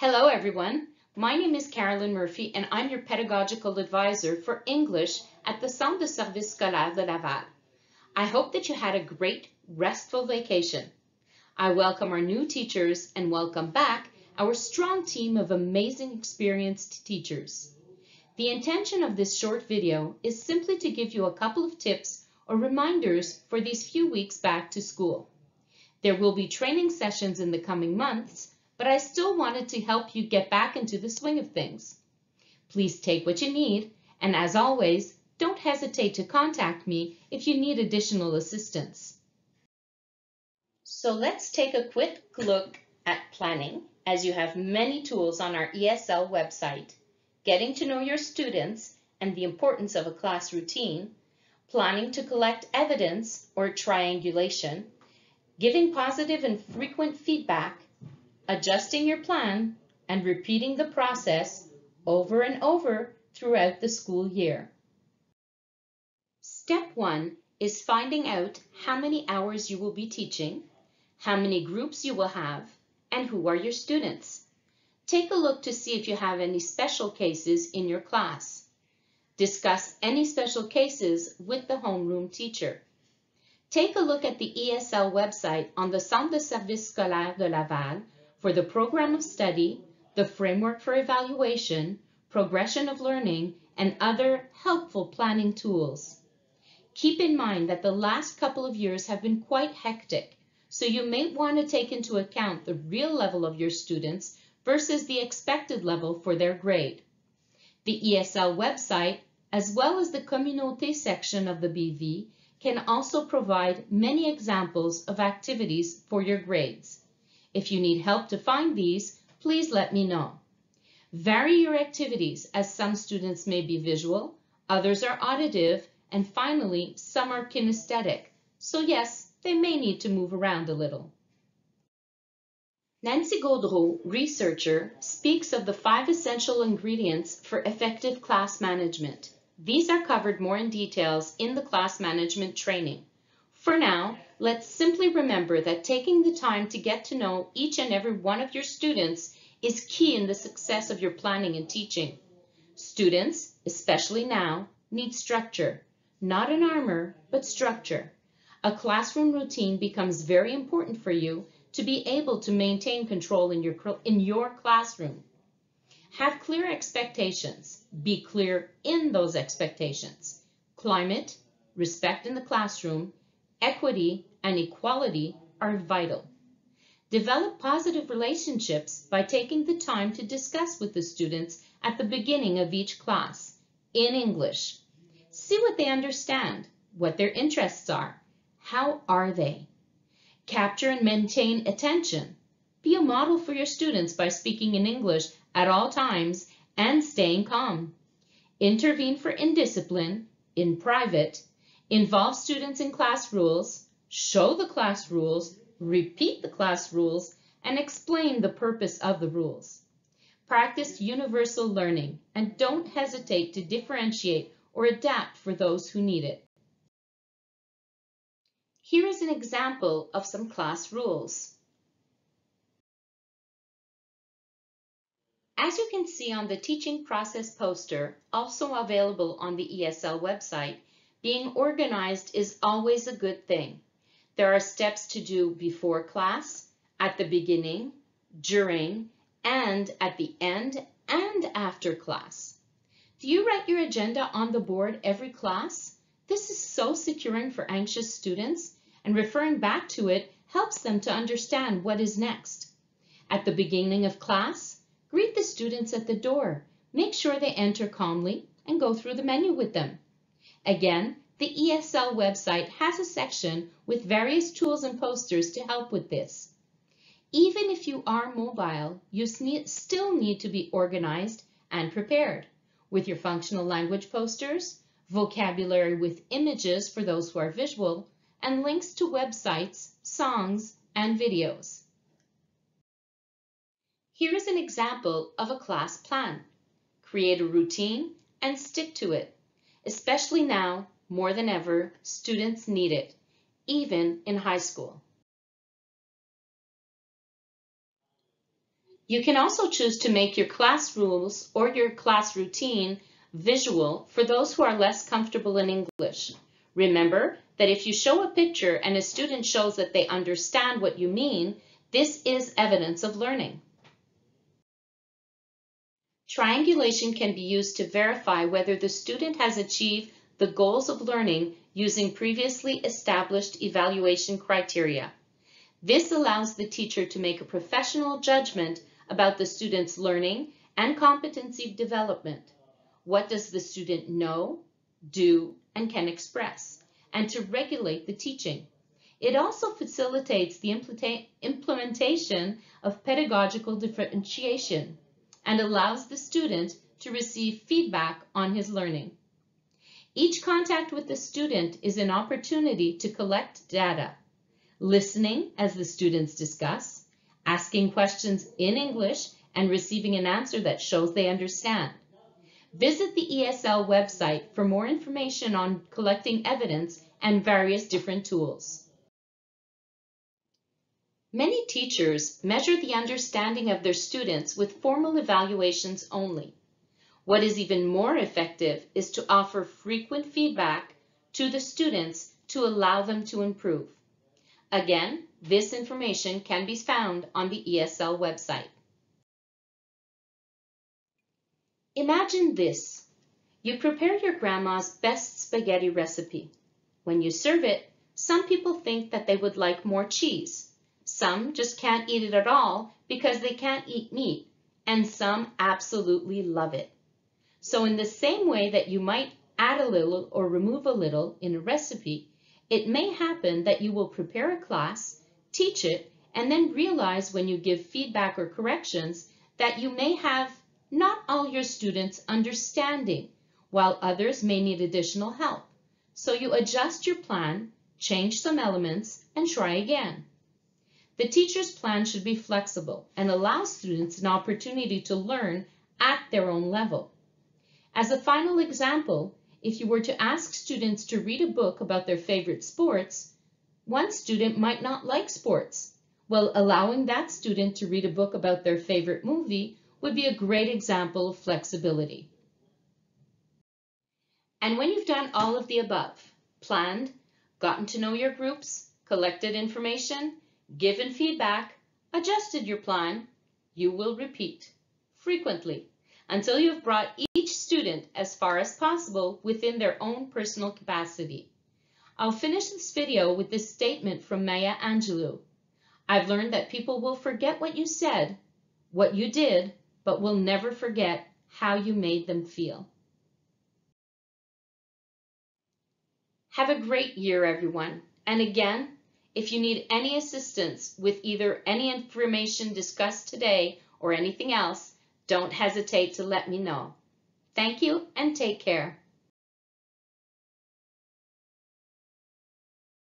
Hello everyone, my name is Carolyn Murphy and I'm your pedagogical advisor for English at the Centre de Service Scolaire de Laval. I hope that you had a great, restful vacation. I welcome our new teachers and welcome back our strong team of amazing experienced teachers. The intention of this short video is simply to give you a couple of tips or reminders for these few weeks back to school. There will be training sessions in the coming months, but I still wanted to help you get back into the swing of things. Please take what you need, and as always, don't hesitate to contact me if you need additional assistance. So let's take a quick look at planning, as you have many tools on our ESL website, getting to know your students and the importance of a class routine, planning to collect evidence or triangulation, giving positive and frequent feedback, adjusting your plan, and repeating the process over and over throughout the school year. Step 1 is finding out how many hours you will be teaching, how many groups you will have, and who are your students. Take a look to see if you have any special cases in your class. Discuss any special cases with the homeroom teacher. Take a look at the ESL website on the Centre de Service Scolaire de Laval for the program of study, the framework for evaluation, progression of learning, and other helpful planning tools. Keep in mind that the last couple of years have been quite hectic, so you may want to take into account the real level of your students versus the expected level for their grade. The ESL website, as well as the Communauté section of the BV, can also provide many examples of activities for your grades. If you need help to find these, please let me know. Vary your activities, as some students may be visual, others are auditive, and finally, some are kinesthetic. So yes, they may need to move around a little. Nancy Gaudreau, researcher, speaks of the 5 essential ingredients for effective class management. These are covered more in details in the class management training. For now, let's simply remember that taking the time to get to know each and every one of your students is key in the success of your planning and teaching. Students, especially now, need structure. Not an armor, but structure. A classroom routine becomes very important for you to be able to maintain control in your classroom. Have clear expectations. Be clear in those expectations. Climate, respect in the classroom, equity, and equality are vital. Develop positive relationships by taking the time to discuss with the students at the beginning of each class in English. See what they understand, what their interests are. How are they? Capture and maintain attention. Be a model for your students by speaking in English at all times and staying calm. Intervene for indiscipline in private. Involve students in class rules. Show the class rules. Repeat the class rules. And explain the purpose of the rules. Practice universal learning and don't hesitate to differentiate or adapt for those who need it. Here is an example of some class rules. As you can see on the teaching process poster, also available on the ESL website, being organized is always a good thing. There are steps to do before class, at the beginning, during, and at the end and after class. Do you write your agenda on the board every class? This is so securing for anxious students, and referring back to it helps them to understand what is next. At the beginning of class, greet the students at the door. Make sure they enter calmly and go through the menu with them. Again, the ESL website has a section with various tools and posters to help with this. Even if you are mobile, you still need to be organized and prepared with your functional language posters, vocabulary with images for those who are visual, and links to websites, songs, and videos. Here is an example of a class plan. Create a routine and stick to it. Especially now, more than ever, students need it, even in high school. You can also choose to make your class rules or your class routine visual for those who are less comfortable in English. Remember that if you show a picture and a student shows that they understand what you mean, this is evidence of learning. Triangulation can be used to verify whether the student has achieved the goals of learning using previously established evaluation criteria. This allows the teacher to make a professional judgment about the student's learning and competency development. What does the student know, do, and can express, and to regulate the teaching. It also facilitates the implementation of pedagogical differentiation and allows the student to receive feedback on his learning. Each contact with the student is an opportunity to collect data, listening as the students discuss, asking questions in English, and receiving an answer that shows they understand. Visit the ESL website for more information on collecting evidence and various different tools. Many teachers measure the understanding of their students with formal evaluations only. What is even more effective is to offer frequent feedback to the students to allow them to improve. Again, this information can be found on the ESL website. Imagine this. You prepare your grandma's best spaghetti recipe. When you serve it, some people think that they would like more cheese. Some just can't eat it at all because they can't eat meat, and some absolutely love it. So in the same way that you might add a little or remove a little in a recipe, it may happen that you will prepare a class, teach it, and then realize when you give feedback or corrections that you may have not all your students understanding, while others may need additional help. So you adjust your plan, change some elements, and try again. The teacher's plan should be flexible and allow students an opportunity to learn at their own level. As a final example, if you were to ask students to read a book about their favorite sports, one student might not like sports. Well, allowing that student to read a book about their favorite movie would be a great example of flexibility. And when you've done all of the above, planned, gotten to know your groups, collected information, given feedback, adjusted your plan, you will repeat frequently until you've brought each student as far as possible within their own personal capacity. I'll finish this video with this statement from Maya Angelou. I've learned that people will forget what you said, what you did, but will never forget how you made them feel. Have a great year, everyone. And again, if you need any assistance with either any information discussed today or anything else, don't hesitate to let me know. Thank you and take care.